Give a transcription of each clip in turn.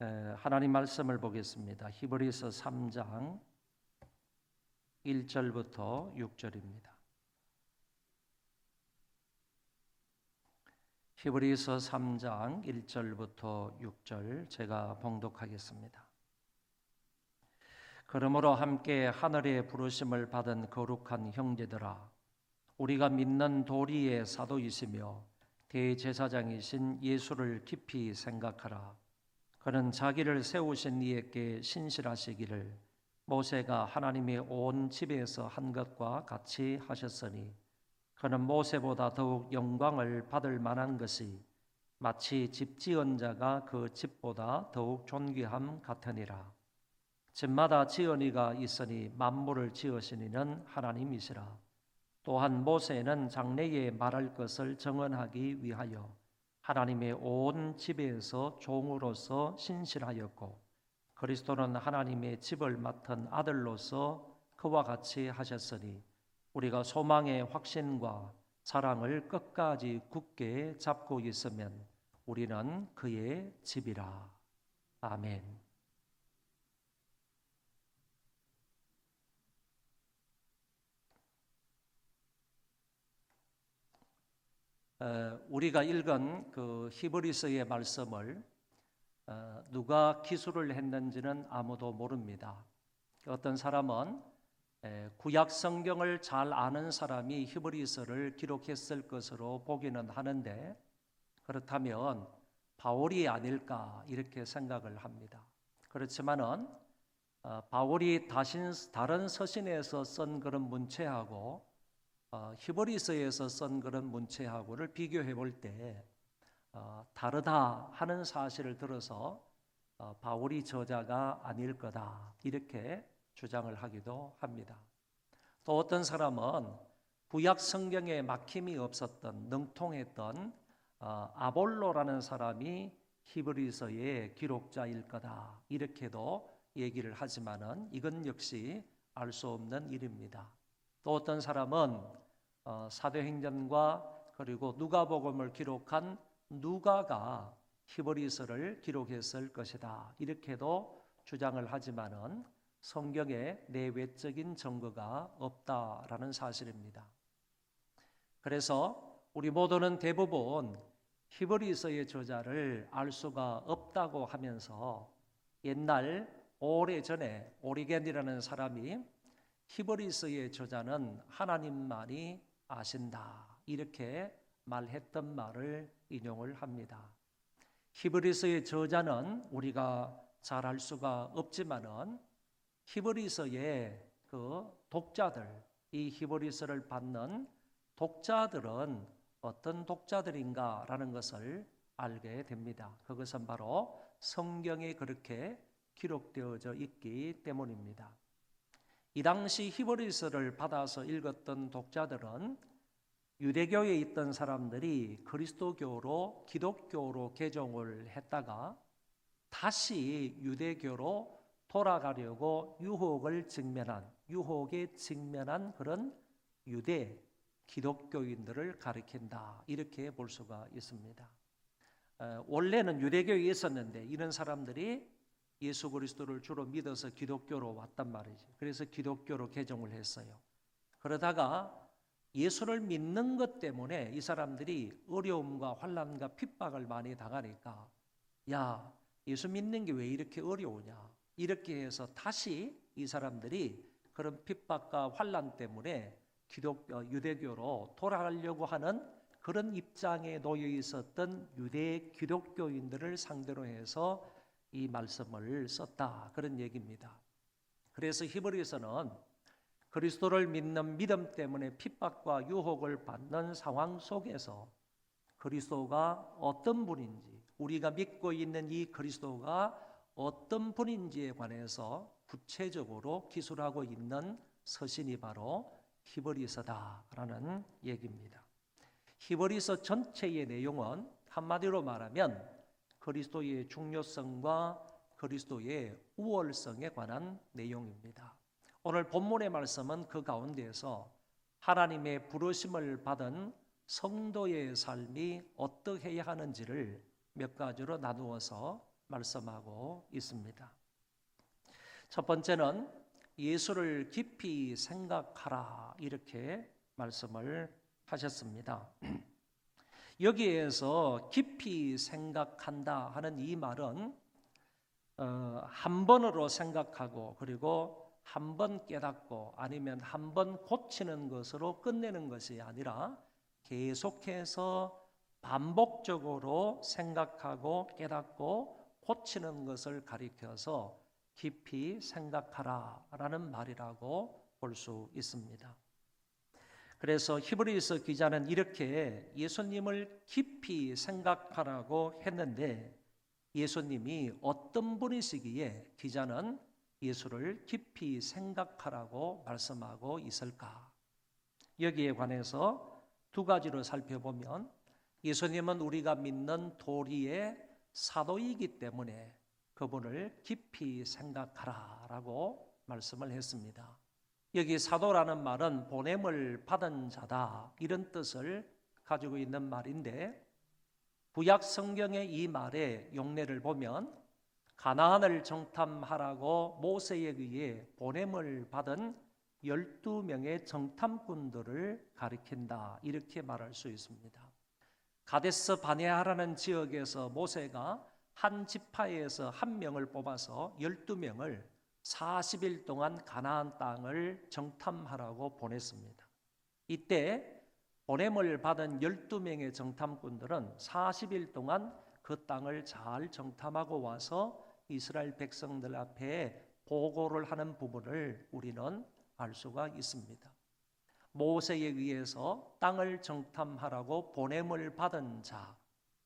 하나님 말씀을 보겠습니다. 히브리서 3장 1절부터 6절입니다. 히브리서 3장 1절부터 6절 제가 봉독하겠습니다. 그러므로 함께 하늘의 부르심을 받은 거룩한 형제들아, 우리가 믿는 도리의 사도이시며 대제사장이신 예수를 깊이 생각하라. 그는 자기를 세우신 이에게 신실하시기를 모세가 하나님의 온 집에서 한 것과 같이 하셨으니, 그는 모세보다 더욱 영광을 받을 만한 것이 마치 집 지은 자가 그 집보다 더욱 존귀함 같으니라. 집마다 지은 이가 있으니 만물을 지으신 이는 하나님이시라. 또한 모세는 장래에 말할 것을 정언하기 위하여 하나님의 온 집에서 종으로서 신실하였고, 그리스도는 하나님의 집을 맡은 아들로서 그와 같이 하셨으니, 우리가 소망의 확신과 사랑을 끝까지 굳게 잡고 있으면 우리는 그의 집이라. 아멘. 우리가 읽은 그 히브리서의 말씀을 누가 기술을 했는지는 아무도 모릅니다. 어떤 사람은 구약 성경을 잘 아는 사람이 히브리서를 기록했을 것으로 보기는 하는데, 그렇다면 바울이 아닐까 이렇게 생각을 합니다. 그렇지만은 바울이 다른 서신에서 쓴 그런 문체하고 히브리서에서 쓴 그런 문체하고를 비교해 볼 때 다르다 하는 사실을 들어서 바울이 저자가 아닐 거다 이렇게 주장을 하기도 합니다. 또 어떤 사람은 구약 성경에 막힘이 없었던 능통했던 아볼로라는 사람이 히브리서의 기록자일 거다 이렇게도 얘기를 하지만은 이건 역시 알 수 없는 일입니다. 또 어떤 사람은 사도행전과 그리고 누가복음을 기록한 누가가 히브리서를 기록했을 것이다 이렇게도 주장을 하지만은 성경에 내외적인 증거가 없다라는 사실입니다. 그래서 우리 모두는 대부분 히브리서의 저자를 알 수가 없다고 하면서, 옛날 오래전에 오리겐이라는 사람이 히브리서의 저자는 하나님만이 아신다 이렇게 말했던 말을 인용을 합니다. 히브리서의 저자는 우리가 잘 알 수가 없지만은 히브리서의 그 독자들, 이 히브리서를 받는 독자들은 어떤 독자들인가라는 것을 알게 됩니다. 그것은 바로 성경에 그렇게 기록되어져 있기 때문입니다. 이 당시 히브리서를 받아서 읽었던 독자들은 유대교에 있던 사람들이 그리스도교로 기독교로 개종을 했다가 다시 유대교로 돌아가려고 유혹에 직면한 그런 유대 기독교인들을 가리킨다 이렇게 볼 수가 있습니다. 원래는 유대교에 있었는데 이런 사람들이 예수 그리스도를 주로 믿어서 기독교로 왔단 말이죠. 그래서 기독교로 개종을 했어요. 그러다가 예수를 믿는 것 때문에 이 사람들이 어려움과 환난과 핍박을 많이 당하니까, 야, 예수 믿는 게 왜 이렇게 어려우냐 이렇게 해서 다시 이 사람들이 그런 핍박과 환난 때문에 유대교로 돌아가려고 하는 그런 입장에 놓여 있었던 유대 기독교인들을 상대로 해서 이 말씀을 썼다 그런 얘기입니다. 그래서 히브리서는 그리스도를 믿는 믿음 때문에 핍박과 유혹을 받는 상황 속에서 그리스도가 어떤 분인지, 우리가 믿고 있는 이 그리스도가 어떤 분인지에 관해서 구체적으로 기술하고 있는 서신이 바로 히브리서다라는 얘기입니다. 히브리서 전체의 내용은 한마디로 말하면 그리스도의 중요성과 그리스도의 우월성에 관한 내용입니다. 오늘 본문의 말씀은 그 가운데에서 하나님의 부르심을 받은 성도의 삶이 어떻게 해야 하는지를 몇 가지로 나누어서 말씀하고 있습니다. 첫 번째는 예수를 깊이 생각하라 이렇게 말씀을 하셨습니다. 여기에서 깊이 생각한다 하는 이 말은 한 번으로 생각하고 그리고 한 번 깨닫고 아니면 한 번 고치는 것으로 끝내는 것이 아니라 계속해서 반복적으로 생각하고 깨닫고 고치는 것을 가리켜서 깊이 생각하라라는 말이라고 볼 수 있습니다. 그래서 히브리서 기자는 이렇게 예수님을 깊이 생각하라고 했는데 예수님이 어떤 분이시기에 기자는 예수를 깊이 생각하라고 말씀하고 있을까? 여기에 관해서 두 가지로 살펴보면 예수님은 우리가 믿는 도리의 사도이기 때문에 그분을 깊이 생각하라라고 말씀을 했습니다. 여기 사도라는 말은 보냄을 받은 자다 이런 뜻을 가지고 있는 말인데 구약 성경의 이 말의 용례를 보면 가나안을 정탐하라고 모세에 의해 보냄을 받은 12명의 정탐꾼들을 가리킨다 이렇게 말할 수 있습니다. 가데스 바네아라는 지역에서 모세가 한 지파에서 한 명을 뽑아서 12명을 40일 동안 가나안 땅을 정탐하라고 보냈습니다. 이때 보냄을 받은 12명의 정탐꾼들은 40일 동안 그 땅을 잘 정탐하고 와서 이스라엘 백성들 앞에 보고를 하는 부분을 우리는 알 수가 있습니다. 모세에 의해서 땅을 정탐하라고 보냄을 받은 자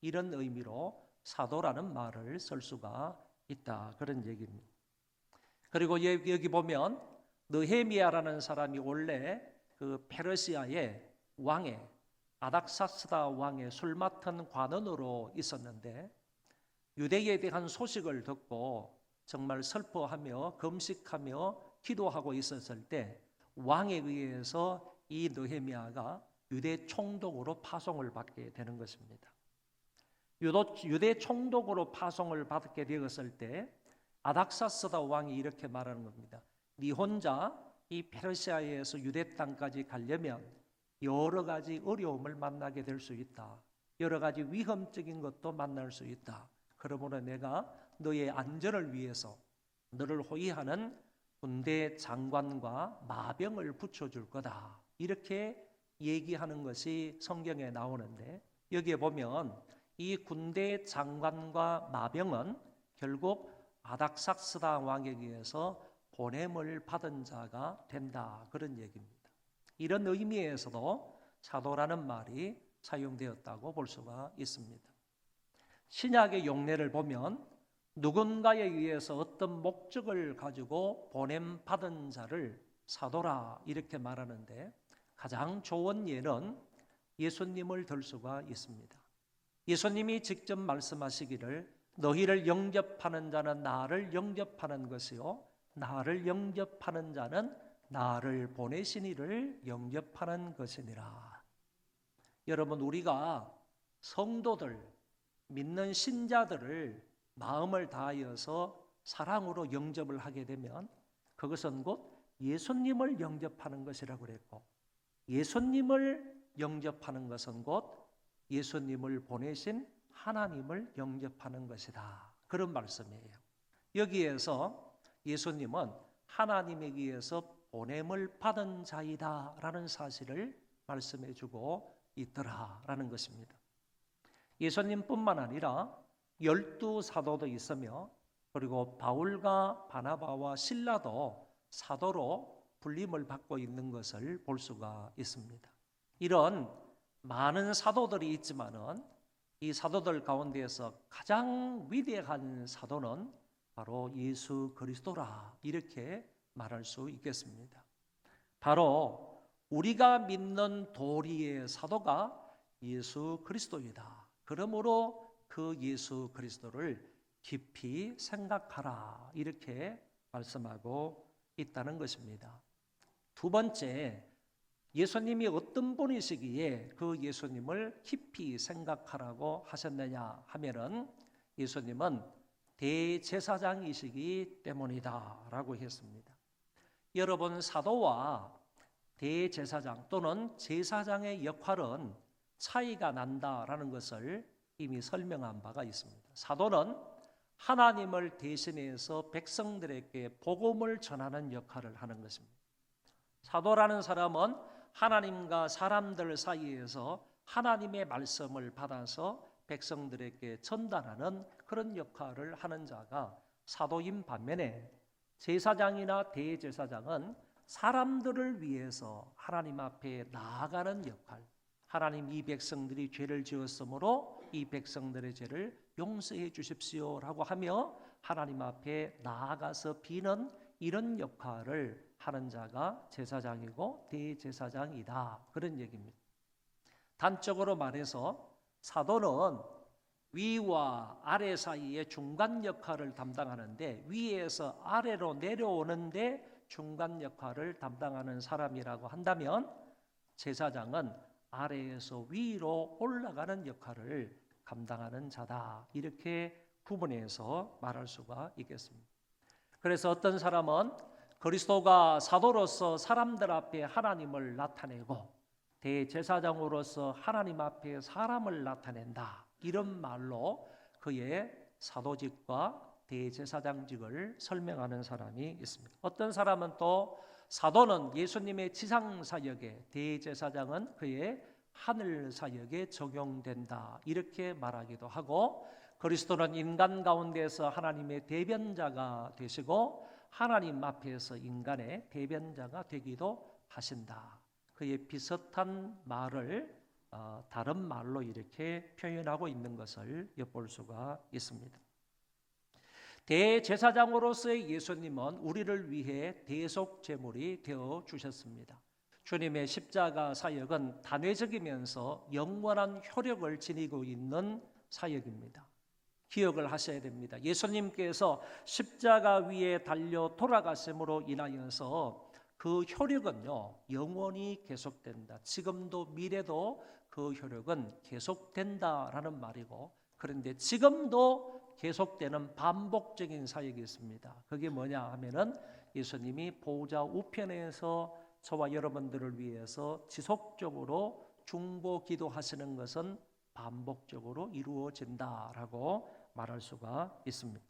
이런 의미로 사도라는 말을 쓸 수가 있다 그런 얘기입니다. 그리고 여기 보면 느헤미야라는 사람이 원래 그 페르시아의 왕의 아닥사스다 왕의 술 맡은 관원으로 있었는데 유대에 대한 소식을 듣고 정말 슬퍼하며 금식하며 기도하고 있었을 때 왕에 의해서 이 느헤미야가 유대 총독으로 파송을 받게 되는 것입니다. 유대 총독으로 파송을 받게 되었을 때 아닥사스다 왕이 이렇게 말하는 겁니다. 네 혼자 이 페르시아에서 유대 땅까지 가려면 여러 가지 어려움을 만나게 될 수 있다. 여러 가지 위험적인 것도 만날 수 있다. 그러므로 내가 너의 안전을 위해서 너를 호위하는 군대 장관과 마병을 붙여줄 거다. 이렇게 얘기하는 것이 성경에 나오는데 여기에 보면 이 군대 장관과 마병은 결국 아닥삭스다 왕에 의해서 보냄을 받은 자가 된다. 그런 얘기입니다. 이런 의미에서도 사도라는 말이 사용되었다고 볼 수가 있습니다. 신약의 용례를 보면 누군가에 의해서 어떤 목적을 가지고 보냄 받은 자를 사도라 이렇게 말하는데 가장 좋은 예는 예수님을 들 수가 있습니다. 예수님이 직접 말씀하시기를 너희를 영접하는 자는 나를 영접하는 것이요 나를 영접하는 자는 나를 보내신 이를 영접하는 것이니라. 여러분 우리가 성도들 믿는 신자들을 마음을 다하여서 사랑으로 영접을 하게 되면 그것은 곧 예수님을 영접하는 것이라고 그랬고 예수님을 영접하는 것은 곧 예수님을 보내신 하나님을 영접하는 것이다. 그런 말씀이에요. 여기에서 예수님은 하나님에 의해서 보냄을 받은 자이다라는 사실을 말씀해 주고 있더라라는 것입니다. 예수님뿐만 아니라 12사도도 있으며 그리고 바울과 바나바와 실라도 사도로 불림을 받고 있는 것을 볼 수가 있습니다. 이런 많은 사도들이 있지만은 이 사도들 가운데에서 가장 위대한 사도는 바로 예수 그리스도라 이렇게 말할 수 있겠습니다. 바로 우리가 믿는 도리의 사도가 예수 그리스도이다. 그러므로 그 예수 그리스도를 깊이 생각하라 이렇게 말씀하고 있다는 것입니다. 두 번째, 예수님이 어떤 분이시기에 그 예수님을 깊이 생각하라고 하셨느냐 하면은 예수님은 대제사장이시기 때문이다라고 했습니다. 여러분, 사도와 대제사장 또는 제사장의 역할은 차이가 난다라는 것을 이미 설명한 바가 있습니다. 사도는 하나님을 대신해서 백성들에게 복음을 전하는 역할을 하는 것입니다. 사도라는 사람은 하나님과 사람들 사이에서 하나님의 말씀을 받아서 백성들에게 전달하는 그런 역할을 하는 자가 사도인 반면에 제사장이나 대제사장은 사람들을 위해서 하나님 앞에 나아가는 역할, 하나님 이 백성들이 죄를 지었으므로 이 백성들의 죄를 용서해 주십시오라고 하며 하나님 앞에 나아가서 비는 이런 역할을 하는 자가 제사장이고 대제사장이다, 그런 얘기입니다. 단적으로 말해서 사도는 위와 아래 사이의 중간 역할을 담당하는데, 위에서 아래로 내려오는데 중간 역할을 담당하는 사람이라고 한다면, 제사장은 아래에서 위로 올라가는 역할을 감당하는 자다, 이렇게 구분해서 말할 수가 있겠습니다. 그래서 어떤 사람은 그리스도가 사도로서 사람들 앞에 하나님을 나타내고 대제사장으로서 하나님 앞에 사람을 나타낸다, 이런 말로 그의 사도직과 대제사장직을 설명하는 사람이 있습니다. 어떤 사람은 또 사도는 예수님의 지상사역에, 대제사장은 그의 하늘사역에 적용된다, 이렇게 말하기도 하고, 그리스도는 인간 가운데서 하나님의 대변자가 되시고 하나님 앞에서 인간의 대변자가 되기도 하신다, 그의 비슷한 말을 다른 말로 이렇게 표현하고 있는 것을 엿볼 수가 있습니다. 대제사장으로서의 예수님은 우리를 위해 대속 제물이 되어 주셨습니다. 주님의 십자가 사역은 단회적이면서 영원한 효력을 지니고 있는 사역입니다. 기억을 하셔야 됩니다. 예수님께서 십자가 위에 달려 돌아가심으로 인하여서 그 효력은요, 영원히 계속된다. 지금도 미래도 그 효력은 계속된다라는 말이고, 그런데 지금도 계속되는 반복적인 사역이 있습니다. 그게 뭐냐 하면은 예수님이 보좌 우편에서 저와 여러분들을 위해서 지속적으로 중보 기도하시는 것은 반복적으로 이루어진다라고 말할 수가 있습니다.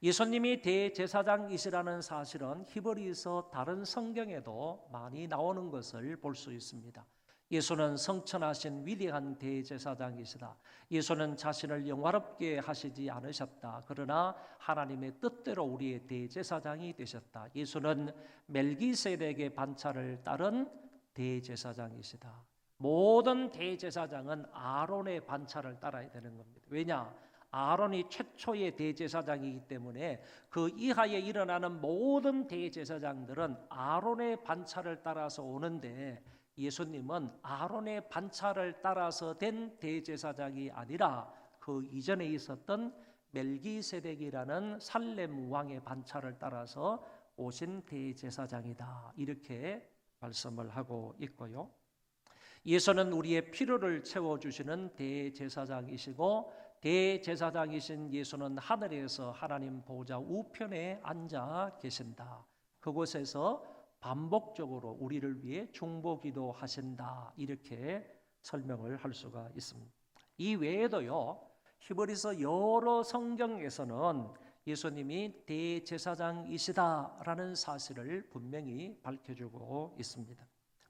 예수님이 대제사장이시라는 사실은 히브리서 다른 성경에도 많이 나오는 것을 볼 수 있습니다. 예수는 성천하신 위대한 대제사장이시다. 예수는 자신을 영화롭게 하시지 않으셨다. 그러나 하나님의 뜻대로 우리의 대제사장이 되셨다. 예수는 멜기세덱의 반차를 따른 대제사장이시다. 모든 대제사장은 아론의 반차를 따라야 되는 겁니다. 왜냐? 아론이 최초의 대제사장이기 때문에 그 이하에 일어나는 모든 대제사장들은 아론의 반차를 따라서 오는데, 예수님은 아론의 반차를 따라서 된 대제사장이 아니라 그 이전에 있었던 멜기세덱이라는 살렘 왕의 반차를 따라서 오신 대제사장이다, 이렇게 말씀을 하고 있고요. 예수는 우리의 필요를 채워주시는 대제사장이시고, 대제사장이신 예수는 하늘에서 하나님 보좌 우편에 앉아 계신다. 그곳에서 반복적으로 우리를 위해 중보기도 하신다, 이렇게 설명을 할 수가 있습니다. 이 외에도요, 히브리서 여러 성경에서는 예수님이 대제사장이시다라는 사실을 분명히 밝혀주고 있습니다.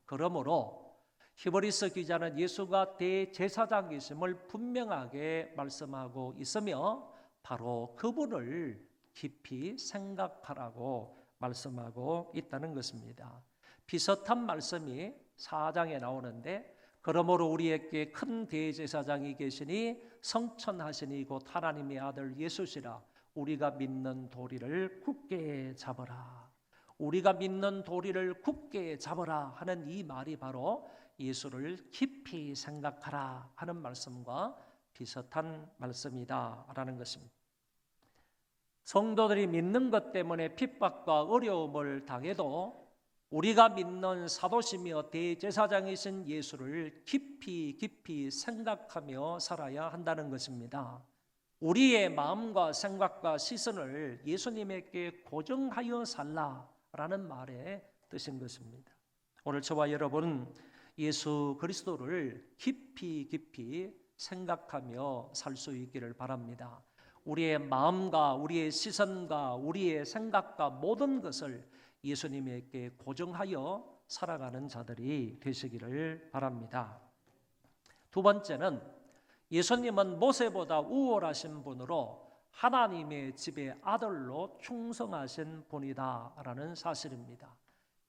그러므로 히브리서 기자는 예수가 대제사장이심을 분명하게 말씀하고 있으며 바로 그분을 깊이 생각하라고 말씀하고 있다는 것입니다. 비슷한 말씀이 4장에 나오는데, 그러므로 우리에게 큰 대제사장이 계시니 성천하시니 곧 하나님의 아들 예수시라. 우리가 믿는 도리를 굳게 잡으라. 우리가 믿는 도리를 굳게 잡으라 하는 이 말이 바로 예수를 깊이 생각하라 하는 말씀과 비슷한 말씀이다라는 것입니다. 성도들이 믿는 것 때문에 핍박과 어려움을 당해도 우리가 믿는 사도시며 대제사장이신 예수를 깊이 생각하며 살아야 한다는 것입니다. 우리의 마음과 생각과 시선을 예수님에게 고정하여 살라라는 말의 뜻인 것입니다. 오늘 저와 여러분은 예수 그리스도를 깊이 생각하며 살 수 있기를 바랍니다. 우리의 마음과 우리의 시선과 우리의 생각과 모든 것을 예수님에게 고정하여 살아가는 자들이 되시기를 바랍니다. 두 번째는 예수님은 모세보다 우월하신 분으로 하나님의 집의 아들로 충성하신 분이다라는 사실입니다.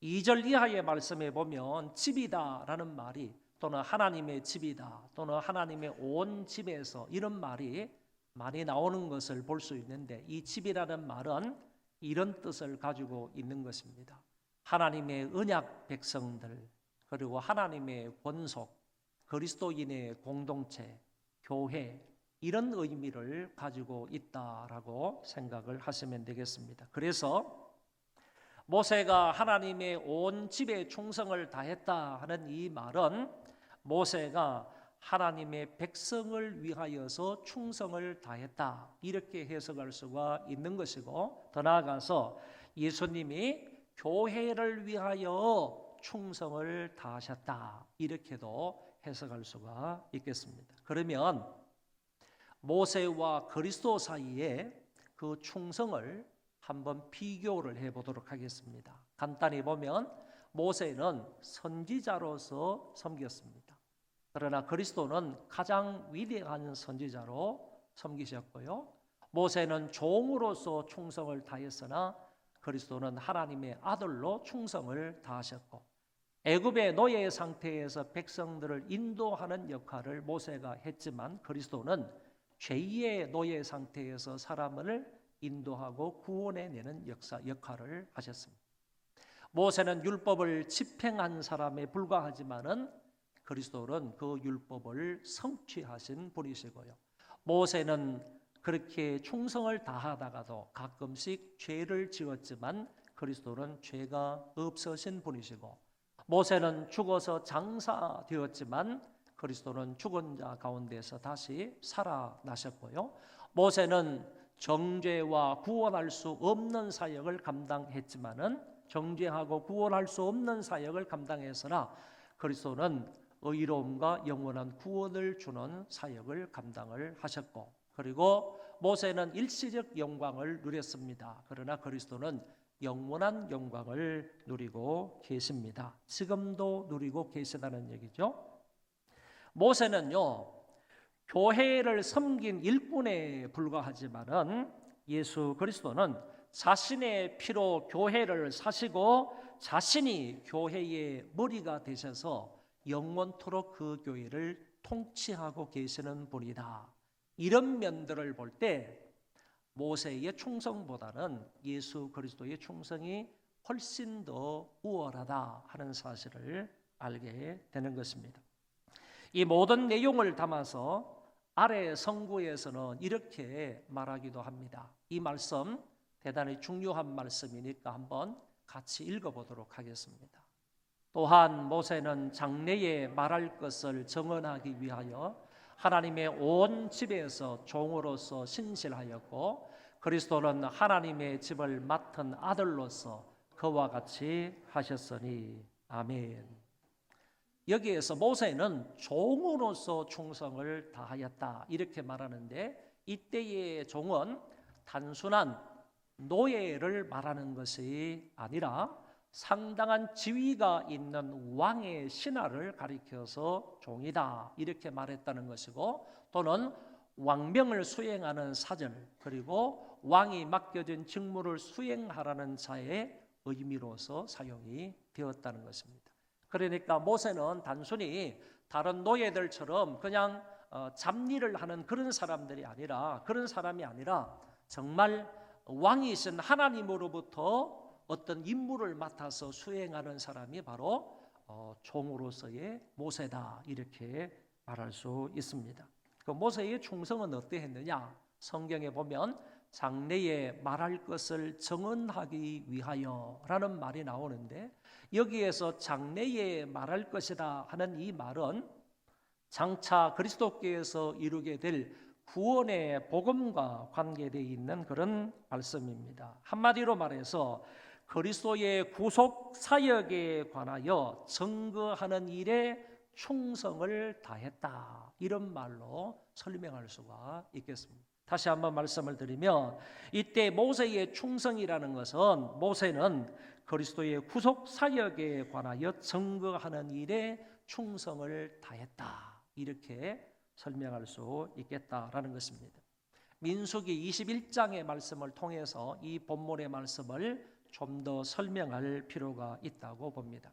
2절 이하의 말씀에 보면 집이다라는 말이 또는 하나님의 집이다 또는 하나님의 온 집에서 이런 말이 많이 나오는 것을 볼 수 있는데, 이 집이라는 말은 이런 뜻을 가지고 있는 것입니다. 하나님의 언약 백성들, 그리고 하나님의 권속, 그리스도인의 공동체, 교회, 이런 의미를 가지고 있다라고 생각을 하시면 되겠습니다. 그래서 모세가 하나님의 온 집에 충성을 다했다 하는 이 말은 모세가 하나님의 백성을 위하여서 충성을 다했다, 이렇게 해석할 수가 있는 것이고, 더 나아가서 예수님이 교회를 위하여 충성을 다하셨다, 이렇게도 해석할 수가 있겠습니다. 그러면 모세와 그리스도 사이에 그 충성을 한번 비교를 해보도록 하겠습니다. 간단히 보면 모세는 선지자로서 섬겼습니다. 그러나 그리스도는 가장 위대한 선지자로 섬기셨고요. 모세는 종으로서 충성을 다했으나 그리스도는 하나님의 아들로 충성을 다하셨고, 애굽의 노예 상태에서 백성들을 인도하는 역할을 모세가 했지만 그리스도는 죄의 노예 상태에서 사람을 인도하고 구원해내는 역할을 하셨습니다. 모세는 율법을 집행한 사람에 불과하지만은 그리스도는 그 율법을 성취하신 분이시고요. 모세는 그렇게 충성을 다하다가도 가끔씩 죄를 지었지만 그리스도는 죄가 없으신 분이시고, 모세는 죽어서 장사되었지만 그리스도는 죽은 자 가운데서 다시 살아나셨고요. 모세는 정죄와 구원할 수 없는 사역을 감당했지만은 정죄하고 구원할 수 없는 사역을 감당했으나 그리스도는 의로움과 영원한 구원을 주는 사역을 감당을 하셨고, 그리고 모세는 일시적 영광을 누렸습니다. 그러나 그리스도는 영원한 영광을 누리고 계십니다. 지금도 누리고 계시다는 얘기죠. 모세는요, 교회를 섬긴 일꾼에 불과하지만은 예수 그리스도는 자신의 피로 교회를 사시고 자신이 교회의 머리가 되셔서 영원토록 그 교회를 통치하고 계시는 분이다. 이런 면들을 볼 때 모세의 충성보다는 예수 그리스도의 충성이 훨씬 더 우월하다 하는 사실을 알게 되는 것입니다. 이 모든 내용을 담아서 아래 성구에서는 이렇게 말하기도 합니다. 이 말씀 대단히 중요한 말씀이니까 한번 같이 읽어보도록 하겠습니다. 또한 모세는 장래에 말할 것을 정언하기 위하여 하나님의 온 집에서 종으로서 신실하였고, 그리스도는 하나님의 집을 맡은 아들로서 그와 같이 하셨으니 아멘. 여기에서 모세는 종으로서 충성을 다하였다, 이렇게 말하는데, 이때의 종은 단순한 노예를 말하는 것이 아니라 상당한 지위가 있는 왕의 신하를 가리켜서 종이다, 이렇게 말했다는 것이고, 또는 왕명을 수행하는 사절, 그리고 왕이 맡겨진 직무를 수행하라는 자의 의미로서 사용이 되었다는 것입니다. 그러니까 모세는 단순히 다른 노예들처럼 그냥 잡일을 하는 그런 사람이 아니라 정말 왕이신 하나님으로부터 어떤 임무를 맡아서 수행하는 사람이 바로 종으로서의 모세다, 이렇게 말할 수 있습니다. 그 모세의 충성은 어떠했느냐? 성경에 보면 장래에 말할 것을 정언하기 위하여라는 말이 나오는데, 여기에서 장래에 말할 것이다 하는 이 말은 장차 그리스도께서 이루게 될 구원의 복음과 관계되어 있는 그런 말씀입니다. 한마디로 말해서 그리스도의 구속 사역에 관하여 증거하는 일에 충성을 다했다, 이런 말로 설명할 수가 있겠습니다. 다시 한번 말씀을 드리면, 이때 모세의 충성이라는 것은 모세는 그리스도의 구속 사역에 관하여 증거하는 일에 충성을 다했다, 이렇게 설명할 수 있겠다라는 것입니다. 민수기 21장의 말씀을 통해서 이 본문의 말씀을 좀 더 설명할 필요가 있다고 봅니다.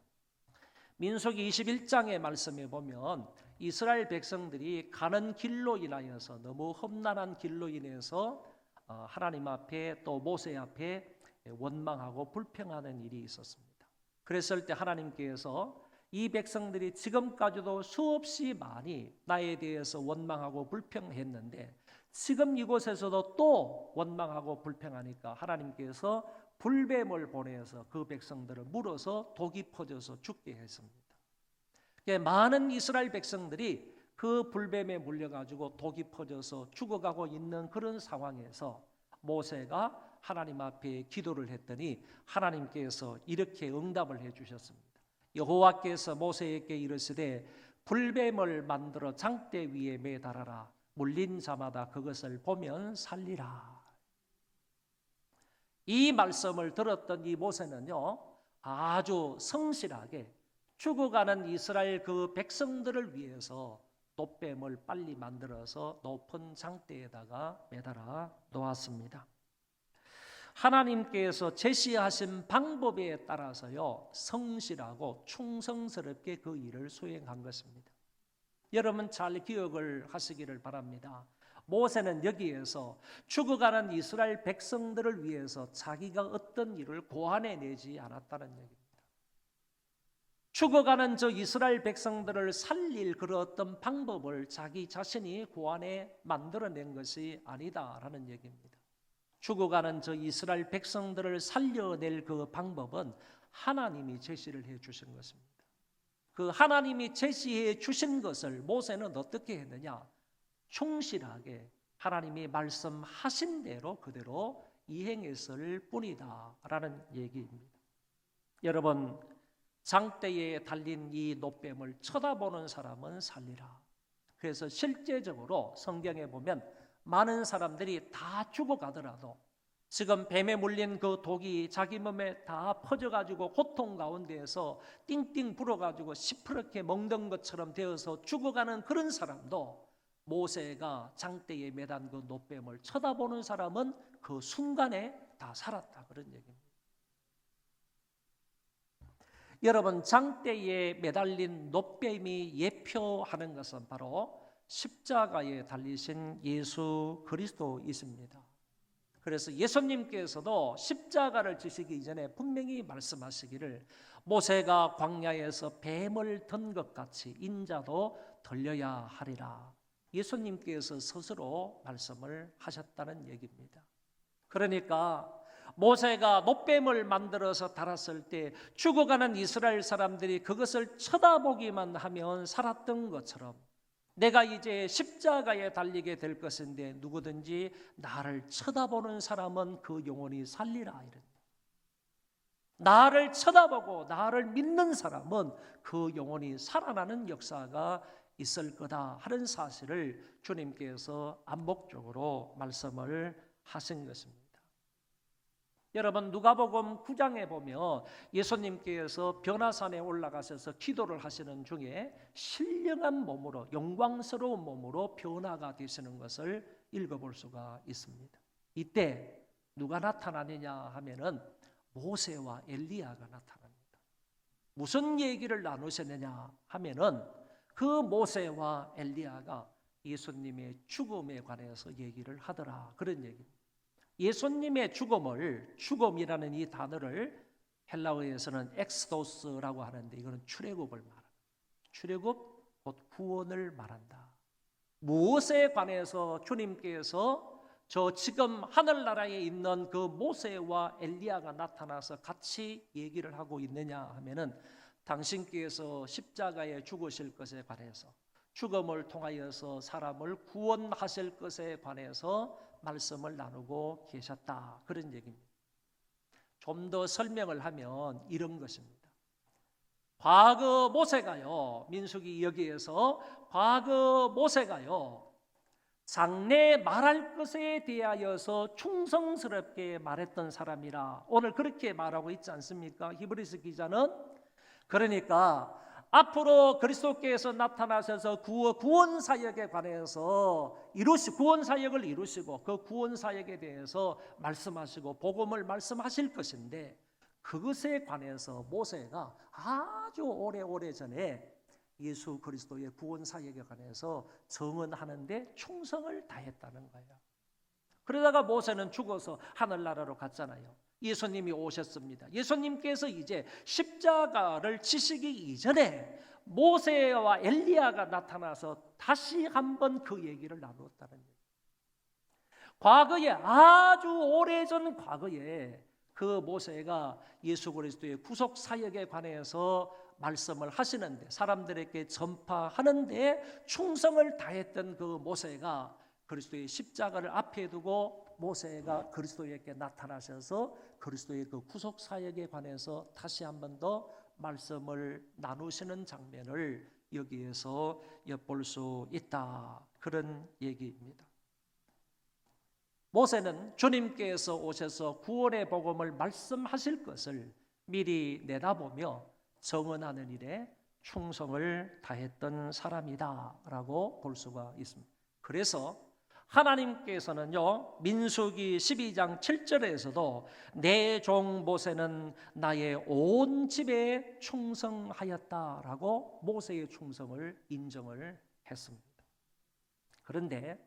민수기 21장의 말씀에 보면 이스라엘 백성들이 가는 길로 인하여서, 너무 험난한 길로 인해서 하나님 앞에 또 모세 앞에 원망하고 불평하는 일이 있었습니다. 그랬을 때 하나님께서 이 백성들이 지금까지도 수없이 많이 나에 대해서 원망하고 불평했는데 지금 이곳에서도 또 원망하고 불평하니까 하나님께서 불뱀을 보내서 그 백성들을 물어서 독이 퍼져서 죽게 했습니다. 많은 이스라엘 백성들이 그 불뱀에 물려가지고 독이 퍼져서 죽어가고 있는 그런 상황에서 모세가 하나님 앞에 기도를 했더니 하나님께서 이렇게 응답을 해주셨습니다. 여호와께서 모세에게 이르시되 불뱀을 만들어 장대 위에 매달아라. 물린 자마다 그것을 보면 살리라. 이 말씀을 들었던 이 모세는요, 아주 성실하게 죽어가는 이스라엘 그 백성들을 위해서 놋뱀을 빨리 만들어서 높은 장대에다가 매달아 놓았습니다. 하나님께서 제시하신 방법에 따라서요, 성실하고 충성스럽게 그 일을 수행한 것입니다. 여러분 잘 기억을 하시기를 바랍니다. 모세는 여기에서 죽어가는 이스라엘 백성들을 위해서 자기가 어떤 일을 고안해내지 않았다는 얘기입니다. 죽어가는 저 이스라엘 백성들을 살릴 그런 어떤 방법을 자기 자신이 고안해 만들어낸 것이 아니다라는 얘기입니다. 죽어가는 저 이스라엘 백성들을 살려낼 그 방법은 하나님이 제시를 해 주신 것입니다. 그 하나님이 제시해 주신 것을 모세는 어떻게 했느냐? 충실하게 하나님이 말씀하신 대로 그대로 이행했을 뿐이다 라는 얘기입니다. 여러분, 장대에 달린 이 놋뱀을 쳐다보는 사람은 살리라. 그래서 실제적으로 성경에 보면 많은 사람들이 다 죽어가더라도 지금 뱀에 물린 그 독이 자기 몸에 다 퍼져가지고 고통 가운데에서 띵띵 불어가지고 시퍼렇게 먹는 것처럼 되어서 죽어가는 그런 사람도 모세가 장대에 매단 그 놋뱀을 쳐다보는 사람은 그 순간에 다 살았다, 그런 얘기입니다. 여러분, 장대에 매달린 놋뱀이 예표하는 것은 바로 십자가에 달리신 예수 그리스도이십니다. 그래서 예수님께서도 십자가를 지시기 이전에 분명히 말씀하시기를 모세가 광야에서 뱀을 든 것 같이 인자도 들려야 하리라. 예수님께서 스스로 말씀을 하셨다는 얘기입니다. 그러니까 모세가 놋뱀을 만들어서 달았을 때 죽어가는 이스라엘 사람들이 그것을 쳐다보기만 하면 살았던 것처럼 내가 이제 십자가에 달리게 될 것인데 누구든지 나를 쳐다보는 사람은 그 영혼이 살리라, 이런. 나를 쳐다보고 나를 믿는 사람은 그 영혼이 살아나는 역사가 있을 거다 하는 사실을 주님께서 암묵적으로 말씀을 하신 것입니다. 여러분, 누가복음 9장에 보면 예수님께서 변화산에 올라가셔서 기도를 하시는 중에 신령한 몸으로, 영광스러운 몸으로 변화가 되시는 것을 읽어볼 수가 있습니다. 이때 누가 나타나느냐 하면은 모세와 엘리야가 나타납니다. 무슨 얘기를 나누셨느냐 하면은 그 모세와 엘리야가 예수님의 죽음에 관해서 얘기를 하더라, 그런 얘기입니다. 예수님의 죽음이라는 이 단어를 헬라어에서는 엑스도스라고 하는데 이거는 출애굽을 말합니다. 출애굽, 곧 구원을 말한다. 무엇에 관해서 주님께서 저 지금 하늘나라에 있는 그 모세와 엘리야가 나타나서 같이 얘기를 하고 있느냐 하면은 당신께서 십자가에 죽으실 것에 관해서, 죽음을 통하여서 사람을 구원하실 것에 관해서 말씀을 나누고 계셨다. 그런 얘기입니다. 좀 더 설명을 하면 이런 것입니다. 과거 모세가요, 민수기 여기에서 과거 모세가요, 장래 말할 것에 대하여서 충성스럽게 말했던 사람이라 오늘 그렇게 말하고 있지 않습니까? 히브리서 기자는. 그러니까 앞으로 그리스도께서 나타나셔서 구원 사역에 관해서 구원 사역을 이루시고 그 구원 사역에 대해서 말씀하시고 복음을 말씀하실 것인데, 그것에 관해서 모세가 아주 오래 전에 예수 그리스도의 구원 사역에 관해서 증언하는데 충성을 다했다는 거예요. 그러다가 모세는 죽어서 하늘나라로 갔잖아요. 예수님이 오셨습니다. 예수님께서 이제 십자가를 지시기 이전에 모세와 엘리야가 나타나서 다시 한번 그 얘기를 나누었다는 거예요. 과거에, 아주 오래전 과거에 그 모세가 예수 그리스도의 구속 사역에 관해서 말씀을 하시는데, 사람들에게 전파하는데 충성을 다했던 그 모세가 그리스도의 십자가를 앞에 두고 모세가 그리스도에게 나타나셔서 그리스도의 그 구속 사역에 관해서 다시 한 번 더 말씀을 나누시는 장면을 여기에서 엿볼 수 있다. 그런 얘기입니다. 모세는 주님께서 오셔서 구원의 복음을 말씀하실 것을 미리 내다보며 증언하는 일에 충성을 다했던 사람이다라고 볼 수가 있습니다. 그래서 하나님께서는요, 민수기 12장 7절에서도 내 종 모세는 나의 온 집에 충성하였다라고 모세의 충성을 인정을 했습니다. 그런데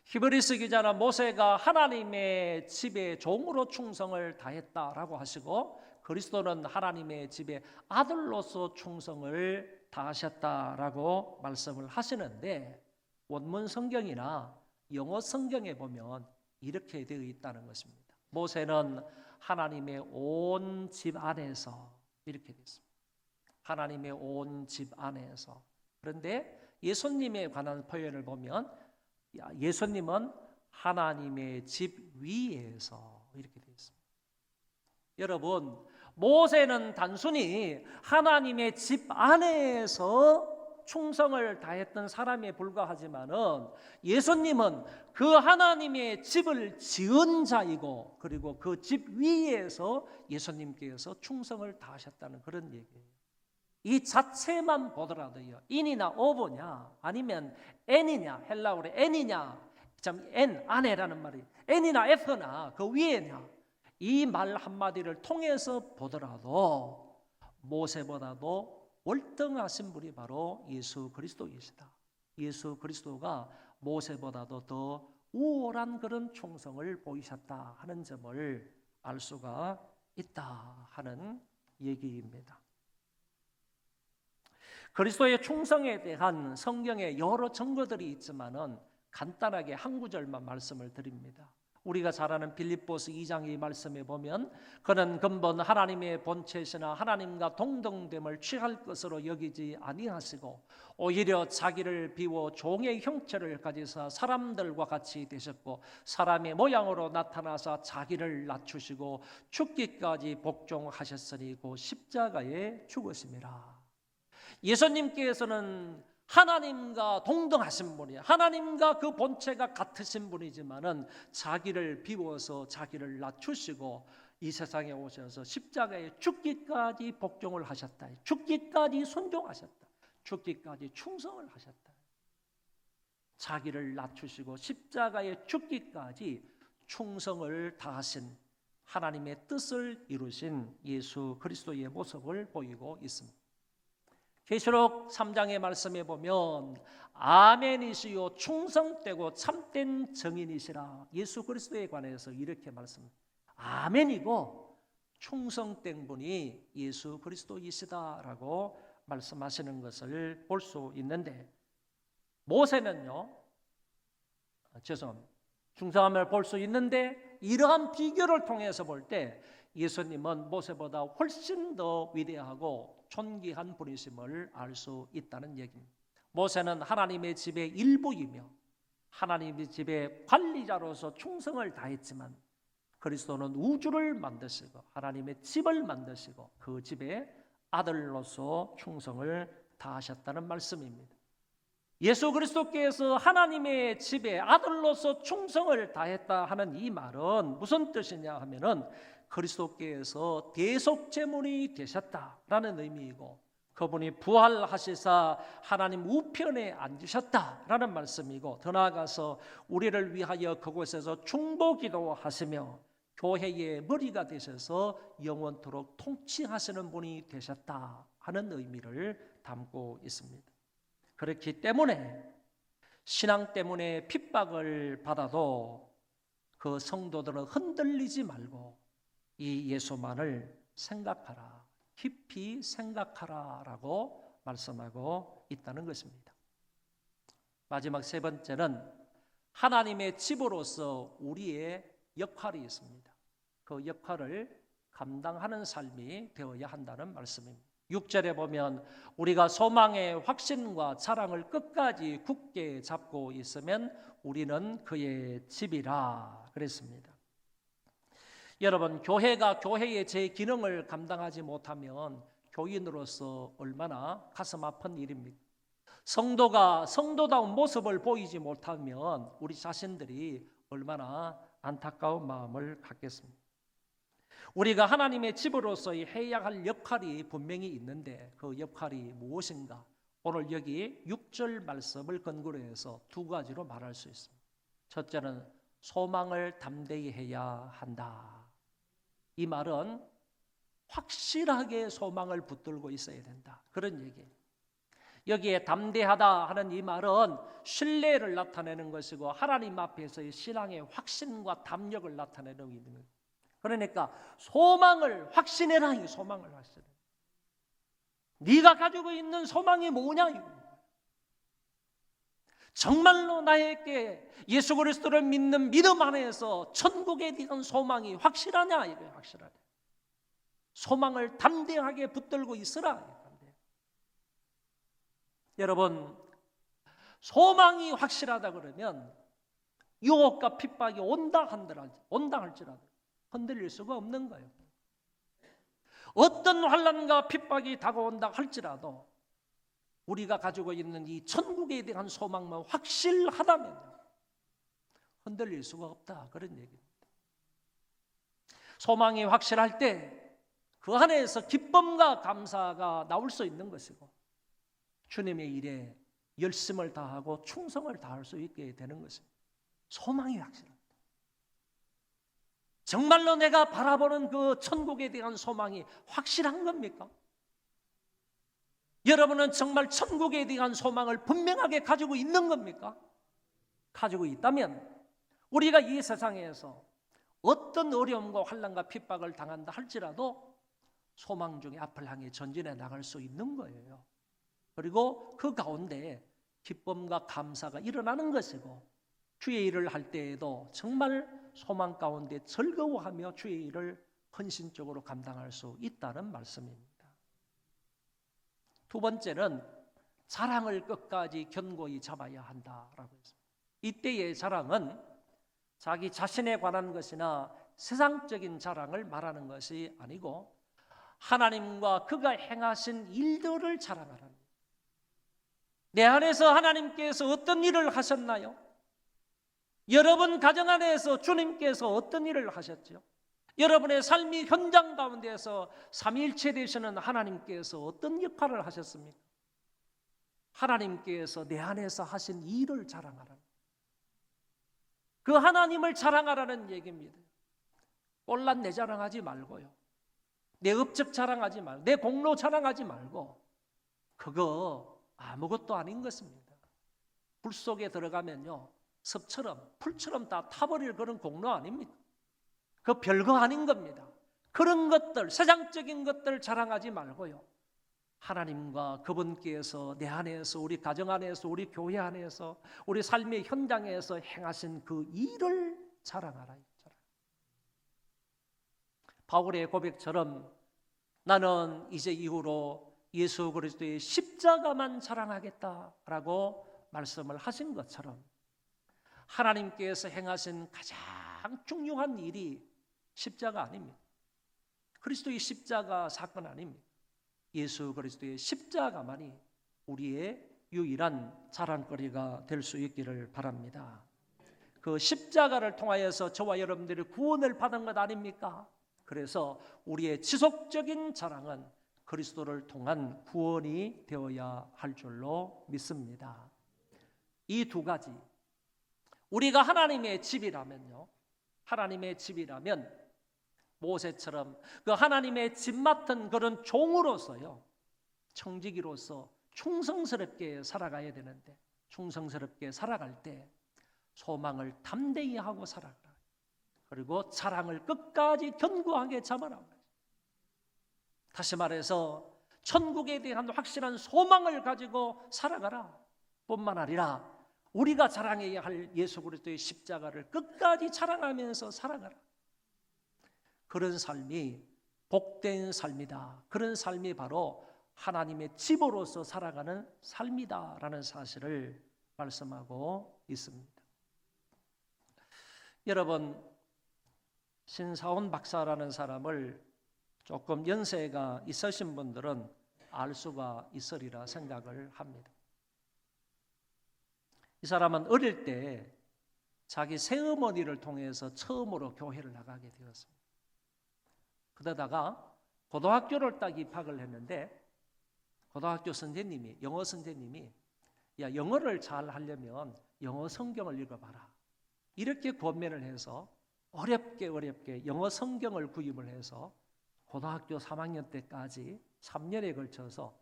히브리서 기자는 모세가 하나님의 집에 종으로 충성을 다했다라고 하시고, 그리스도는 하나님의 집에 아들로서 충성을 다하셨다라고 말씀을 하시는데, 원문 성경이나 영어 성경에 보면 이렇게 되어 있다는 것입니다. 모세는 하나님의 온 집 안에서, 이렇게 되어 있습니다. 하나님의 온 집 안에서. 그런데 예수님에 관한 표현을 보면 예수님은 하나님의 집 위에서, 이렇게 되어 있습니다. 여러분, 모세는 단순히 하나님의 집 안에서 충성을 다했던 사람에 불과하지만은 예수님은 그 하나님의 집을 지은 자이고, 그리고 그 집 위에서 예수님께서 충성을 다하셨다는 그런 얘기예요. 이 자체만 보더라도요, 인이나 오버냐 아니면 n이냐, 헬라어로 n이냐, 참 n 안에라는 말이 n이나 f나 그 위에냐, 이 말 한마디를 통해서 보더라도 모세보다도 월등하신 분이 바로 예수 그리스도이시다. 예수 그리스도가 모세보다도 더 우월한 그런 충성을 보이셨다 하는 점을 알 수가 있다 하는 얘기입니다. 그리스도의 충성에 대한 성경에 여러 증거들이 있지만은 간단하게 한 구절만 말씀을 드립니다. 우리가 잘 아는 빌립보서 2장의 말씀에 보면 그는 근본 하나님의 본체시나 하나님과 동등됨을 취할 것으로 여기지 아니하시고 오히려 자기를 비워 종의 형체를 가지사 사람들과 같이 되셨고 사람의 모양으로 나타나사 자기를 낮추시고 죽기까지 복종하셨으니 곧 십자가에 죽으심이라. 예수님께서는 하나님과 동등하신 분이에요. 하나님과 그 본체가 같으신 분이지만은 자기를 비워서 자기를 낮추시고 이 세상에 오셔서 십자가에 죽기까지 복종을 하셨다. 죽기까지 순종하셨다. 죽기까지 충성을 하셨다. 자기를 낮추시고 십자가에 죽기까지 충성을 다하신 하나님의 뜻을 이루신 예수 그리스도의 모습을 보이고 있습니다. 계시록 3장의 말씀에 보면 아멘이시요 충성되고 참된 증인이시라. 예수 그리스도에 관해서 이렇게 말씀합니다. 아멘이고 충성된 분이 예수 그리스도이시다라고 말씀하시는 것을 볼 수 있는데, 모세는요, 충성함을 볼 수 있는데 이러한 비교를 통해서 볼 때 예수님은 모세보다 훨씬 더 위대하고 존귀한 분이심을 알 수 있다는 얘기입니다. 모세는 하나님의 집의 일부이며 하나님의 집의 관리자로서 충성을 다했지만 그리스도는 우주를 만드시고 하나님의 집을 만드시고 그 집의 아들로서 충성을 다하셨다는 말씀입니다. 예수 그리스도께서 하나님의 집에 아들로서 충성을 다했다 하는 이 말은 무슨 뜻이냐 하면은 그리스도께서 대속제물이 되셨다라는 의미이고 그분이 부활하시사 하나님 우편에 앉으셨다라는 말씀이고 더 나아가서 우리를 위하여 그곳에서 중보기도 하시며 교회의 머리가 되셔서 영원토록 통치하시는 분이 되셨다 하는 의미를 담고 있습니다. 그렇기 때문에 신앙 때문에 핍박을 받아도 그 성도들은 흔들리지 말고 이 예수만을 생각하라, 깊이 생각하라라고 말씀하고 있다는 것입니다. 마지막 세 번째는 하나님의 집으로서 우리의 역할이 있습니다. 그 역할을 감당하는 삶이 되어야 한다는 말씀입니다. 6절에 보면 우리가 소망의 확신과 자랑을 끝까지 굳게 잡고 있으면 우리는 그의 집이라 그랬습니다. 여러분, 교회가 교회의 제 기능을 감당하지 못하면 교인으로서 얼마나 가슴 아픈 일입니까? 성도가 성도다운 모습을 보이지 못하면 우리 자신들이 얼마나 안타까운 마음을 갖겠습니까? 우리가 하나님의 집으로서의 해야 할 역할이 분명히 있는데 그 역할이 무엇인가? 오늘 여기 6절 말씀을 근거로 해서 두 가지로 말할 수 있습니다. 첫째는 소망을 담대히 해야 한다. 이 말은 확실하게 소망을 붙들고 있어야 된다. 그런 얘기예요. 여기에 담대하다 하는 이 말은 신뢰를 나타내는 것이고 하나님 앞에서의 신앙의 확신과 담력을 나타내는 의미입니다. 그러니까 소망을 확신해라. 이 소망을 확신해. 네가 가지고 있는 소망이 뭐냐? 정말로 나에게 예수 그리스도를 믿는 믿음 안에서 천국에 대한 소망이 확실하냐? 이거예요. 확실하냐? 소망을 담대하게 붙들고 있으라. 여러분, 소망이 확실하다 그러면 유혹과 핍박이 온다 할지라도 흔들릴 수가 없는 거예요. 어떤 환난과 핍박이 다가온다 할지라도 우리가 가지고 있는 이 천국에 대한 소망만 확실하다면 흔들릴 수가 없다. 그런 얘기입니다. 소망이 확실할 때 그 안에서 기쁨과 감사가 나올 수 있는 것이고 주님의 일에 열심을 다하고 충성을 다할 수 있게 되는 것입니다. 소망이 확실합니다. 정말로 내가 바라보는 그 천국에 대한 소망이 확실한 겁니까? 여러분은 정말 천국에 대한 소망을 분명하게 가지고 있는 겁니까? 가지고 있다면 우리가 이 세상에서 어떤 어려움과 환난과 핍박을 당한다 할지라도 소망 중에 앞을 향해 전진해 나갈 수 있는 거예요. 그리고 그 가운데 기쁨과 감사가 일어나는 것이고 주의 일을 할 때에도 정말 소망 가운데 즐거워하며 주의 일을 헌신적으로 감당할 수 있다는 말씀입니다. 두 번째는 자랑을 끝까지 견고히 잡아야 한다라고 했습니다. 이때의 자랑은 자기 자신에 관한 것이나 세상적인 자랑을 말하는 것이 아니고 하나님과 그가 행하신 일들을 자랑하라는, 내 안에서 하나님께서 어떤 일을 하셨나요? 여러분 가정 안에서 주님께서 어떤 일을 하셨죠? 여러분의 삶이 현장 가운데서 삼위일체 되시는 하나님께서 어떤 역할을 하셨습니까? 하나님께서 내 안에서 하신 일을 자랑하라는, 그 하나님을 자랑하라는 얘기입니다. 꼴난 내 자랑하지 말고요, 내 업적 자랑하지 말고, 내 공로 자랑하지 말고, 그거 아무것도 아닌 것입니다. 불 속에 들어가면요 습처럼 풀처럼 다 타버릴 그런 공로 아닙니까? 그 별거 아닌 겁니다. 그런 것들, 세상적인 것들 자랑하지 말고요, 하나님과 그분께서 내 안에서, 우리 가정 안에서, 우리 교회 안에서, 우리 삶의 현장에서 행하신 그 일을 자랑하라. 바울의 고백처럼 나는 이제 이후로 예수 그리스도의 십자가만 자랑하겠다라고 말씀을 하신 것처럼 하나님께서 행하신 가장 중요한 일이 십자가 아닙니다. 그리스도의 십자가 사건 아닙니다. 예수 그리스도의 십자가만이 우리의 유일한 자랑거리가 될 수 있기를 바랍니다. 그 십자가를 통하여서 저와 여러분들이 구원을 받은 것 아닙니까? 그래서 우리의 지속적인 자랑은 그리스도를 통한 구원이 되어야 할 줄로 믿습니다. 이 두 가지, 우리가 하나님의 집이라면요, 하나님의 집이라면 모세처럼 그 하나님의 집 맡은 그런 종으로서요, 청지기로서 충성스럽게 살아가야 되는데, 충성스럽게 살아갈 때 소망을 담대히 하고 살아가라. 그리고 자랑을 끝까지 견고하게 잡아라. 다시 말해서 천국에 대한 확실한 소망을 가지고 살아가라 뿐만 아니라 우리가 자랑해야 할 예수 그리스도의 십자가를 끝까지 자랑하면서 살아가라. 그런 삶이 복된 삶이다. 그런 삶이 바로 하나님의 집으로서 살아가는 삶이다라는 사실을 말씀하고 있습니다. 여러분, 신사원 박사라는 사람을 조금 연세가 있으신 분들은 알 수가 있으리라 생각을 합니다. 이 사람은 어릴 때 자기 새어머니를 통해서 처음으로 교회를 나가게 되었습니다. 그러다가 고등학교를 딱 입학을 했는데 고등학교 선생님이, 영어 선생님이 야, 영어를 잘 하려면 영어 성경을 읽어봐라. 이렇게 권면을 해서 어렵게 영어 성경을 구입을 해서 고등학교 3학년 때까지 3년에 걸쳐서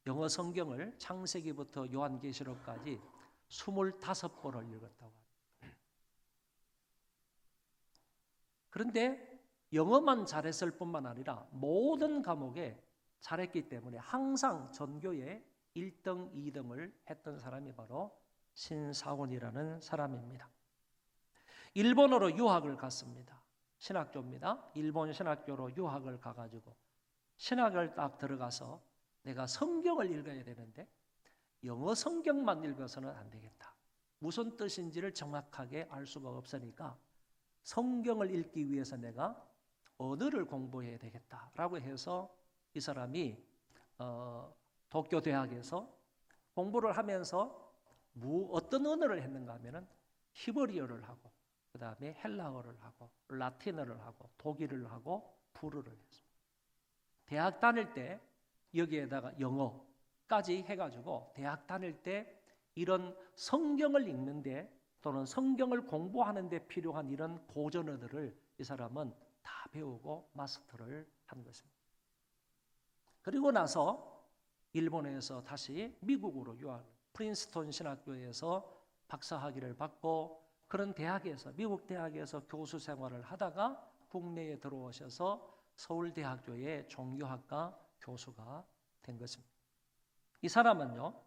영어 성경을 창세기부터 요한계시록까지 25번을 읽었다고 합니다. 그런데 영어만 잘했을 뿐만 아니라 모든 과목에 잘했기 때문에 항상 전교에 1등, 2등을 했던 사람이 바로 신사원이라는 사람입니다. 일본으로 유학을 갔습니다. 신학교입니다. 일본 신학교로 유학을 가가지고 신학을 딱 들어가서 내가 성경을 읽어야 되는데 영어 성경만 읽어서는 안 되겠다. 무슨 뜻인지를 정확하게 알 수가 없으니까 성경을 읽기 위해서 내가 언어를 공부해야 되겠다라고 해서 이 사람이 도쿄 대학에서 공부를 하면서 어떤 언어를 했는가 하면은 히브리어를 하고 그 다음에 헬라어를 하고 라틴어를 하고 독일어를 하고 불어를 했습니다. 대학 다닐 때 여기에다가 영어까지 해가지고 대학 다닐 때 이런 성경을 읽는데 또는 성경을 공부하는 데 필요한 이런 고전어들을 이 사람은 다 배우고 마스터를 한 것입니다. 그리고 나서 일본에서 다시 미국으로 유학, 프린스턴 신학교에서 박사학위를 받고 그런 대학에서, 미국 대학에서 교수 생활을 하다가 국내에 들어오셔서 서울대학교의 종교학과 교수가 된 것입니다. 이 사람은요,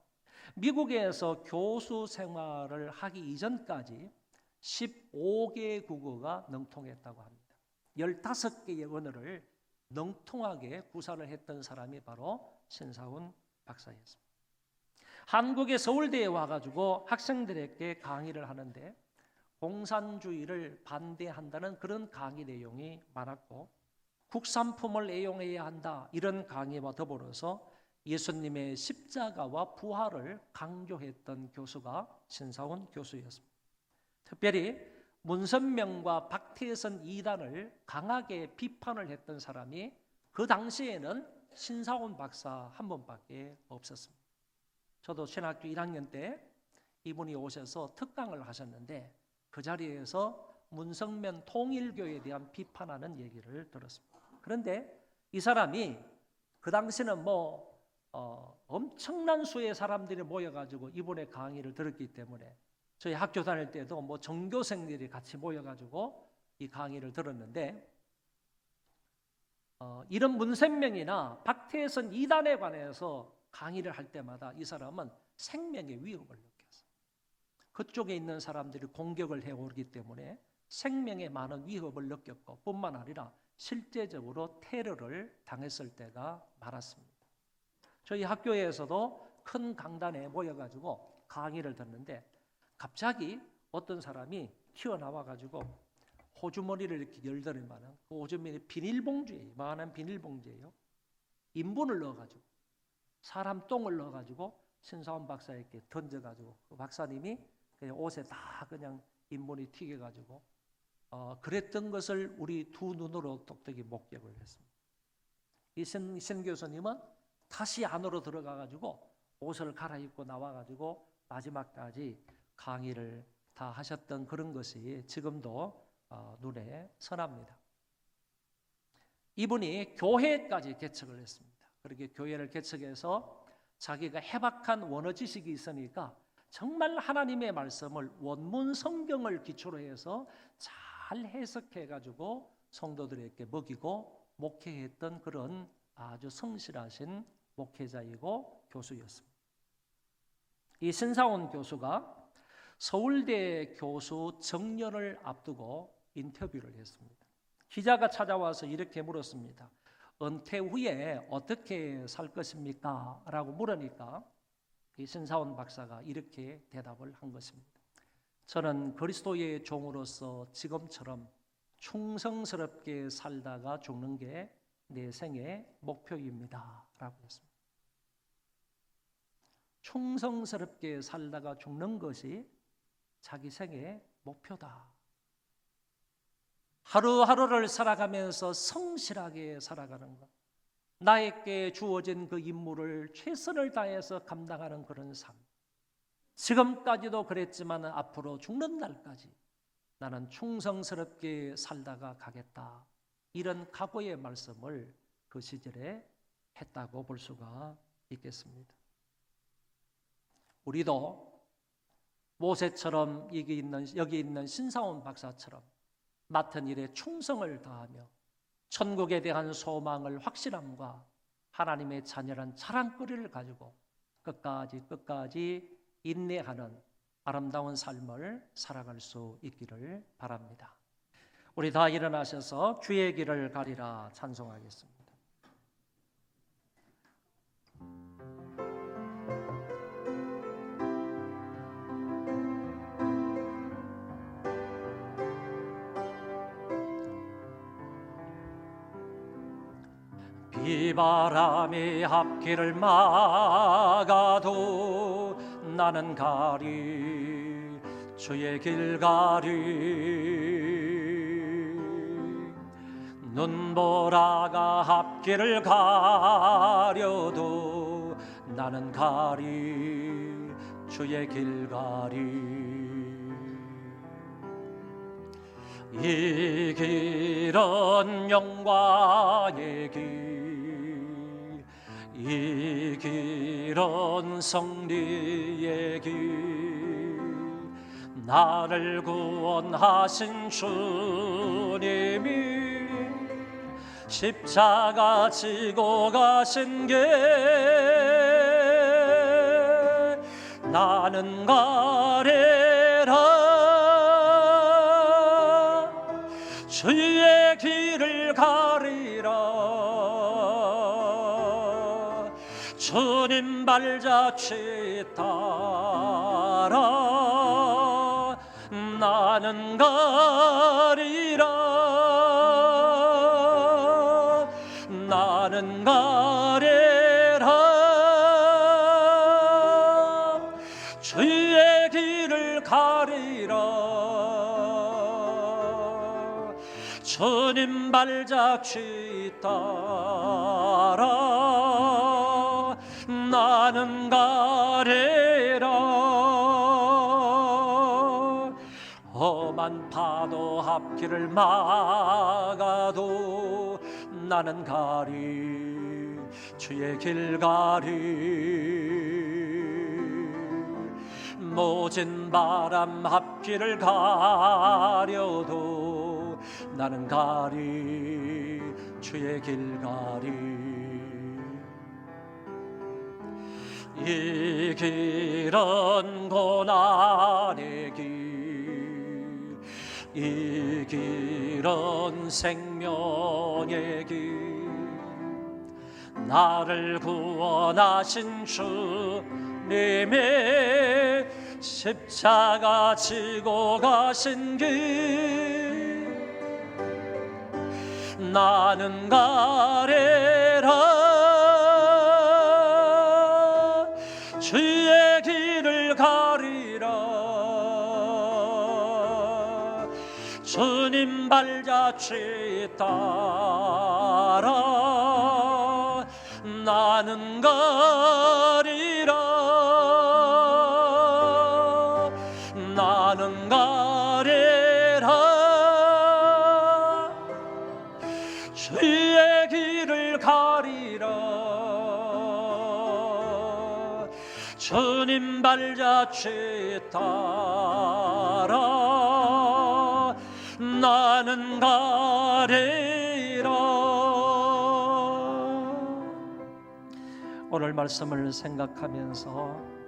미국에서 교수 생활을 하기 이전까지 15개의 국어가 능통했다고 합니다. 15개의 언어를 능통하게 구사를 했던 사람이 바로 신사원 박사였습니다. 한국의 서울대에 와가지고 학생들에게 강의를 하는데 공산주의를 반대한다는 그런 강의 내용이 많았고 국산품을 애용해야 한다 이런 강의와 더불어서 예수님의 십자가와 부활을 강조했던 교수가 신사원 교수였습니다. 특별히 문선명과 박태선 이단을 강하게 비판을 했던 사람이 그 당시에는 신사원 박사 한 분밖에 없었습니다. 저도 신학교 1학년 때 이분이 오셔서 특강을 하셨는데 그 자리에서 문성면 통일교에 대한 비판하는 얘기를 들었습니다. 그런데 이 사람이 그 당시는 엄청난 수의 사람들이 모여가지고 이분의 강의를 들었기 때문에 저희 학교 다닐 때도 전교생들이 같이 모여가지고 이 강의를 들었는데 이런 문선명이나 박태선 이단에 관해서 강의를 할 때마다 이 사람은 생명의 위협을 느꼈어요. 그쪽에 있는 사람들이 공격을 해오기 때문에 생명에 많은 위협을 느꼈고 뿐만 아니라 실제적으로 테러를 당했을 때가 많았습니다. 저희 학교에서도 큰 강단에 모여가지고 강의를 듣는데 갑자기 어떤 사람이 튀어나와가지고 호주머니를 이렇게 열더니만은 그 호주머니 비닐봉지예요. 많은 비닐봉지예요. 인분을 넣어가지고 사람 똥을 넣어가지고 신사원 박사에게 던져가지고 그 박사님이 그냥 옷에 다 그냥 인분이 튀겨가지고 그랬던 것을 우리 두 눈으로 똑똑히 목격을 했습니다. 이 신 교수님은 다시 안으로 들어가가지고 옷을 갈아입고 나와가지고 마지막까지 강의를 다 하셨던 그런 것이 지금도 눈에 선합니다. 이분이 교회까지 개척을 했습니다. 그렇게 교회를 개척해서 자기가 해박한 원어 지식이 있으니까 정말 하나님의 말씀을 원문 성경을 기초로 해서 잘 해석해가지고 성도들에게 먹이고 목회했던 그런 아주 성실하신 목회자이고 교수였습니다. 이 신사원 교수가 서울대 교수 정년을 앞두고 인터뷰를 했습니다. 기자가 찾아와서 이렇게 물었습니다. 은퇴 후에 어떻게 살 것입니까? 라고 물으니까 이 신사원 박사가 이렇게 대답을 한 것입니다. 저는 그리스도의 종으로서 지금처럼 충성스럽게 살다가 죽는 게 내 생의 목표입니다. 라고 했습니다. 충성스럽게 살다가 죽는 것이 자기 생의 목표다. 하루하루를 살아가면서 성실하게 살아가는 것, 나에게 주어진 그 임무를 최선을 다해서 감당하는 그런 삶. 지금까지도 그랬지만 앞으로 죽는 날까지 나는 충성스럽게 살다가 가겠다. 이런 각오의 말씀을 그 시절에 했다고 볼 수가 있겠습니다. 우리도 모세처럼 여기 있는 신사원 박사처럼 맡은 일에 충성을 다하며 천국에 대한 소망을 확실함과 하나님의 자녀란 자랑거리를 가지고 끝까지 인내하는 아름다운 삶을 살아갈 수 있기를 바랍니다. 우리 다 일어나셔서 주의 길을 가리라 찬송하겠습니다. 비바람이 앞길을 막아도 나는 가리 주의 길 가리 눈보라가 앞길을 가려도 나는 가리 주의 길 가리 이 길은 영광의 길, 이 길은 승리의 길, 나를 구원하신 주님이 십자가 지고 가신 길, 나는 가리라 주의 길을 가리라 주님 발자취 따라 나는 가리라 나는 가리라 주의 길을 가리라 주님 발자취 따라 나는 가리라 험한 파도 앞길을 막아도 나는 가리 주의 길 가리 모진 바람 앞길을 가려도 나는 가리 주의 길 가리 이 길은 고난의 길, 이 길은 생명의 길 나를 구원하신 주님의 십자가 지고 가신 길 나는 가리라 주의 길을 가리라 주님 발자취 따라 나는 가리라 나는 가리라 주의 길을 가리라 주님 발자취 따라 나는 가리라. 오늘 말씀을 생각하면서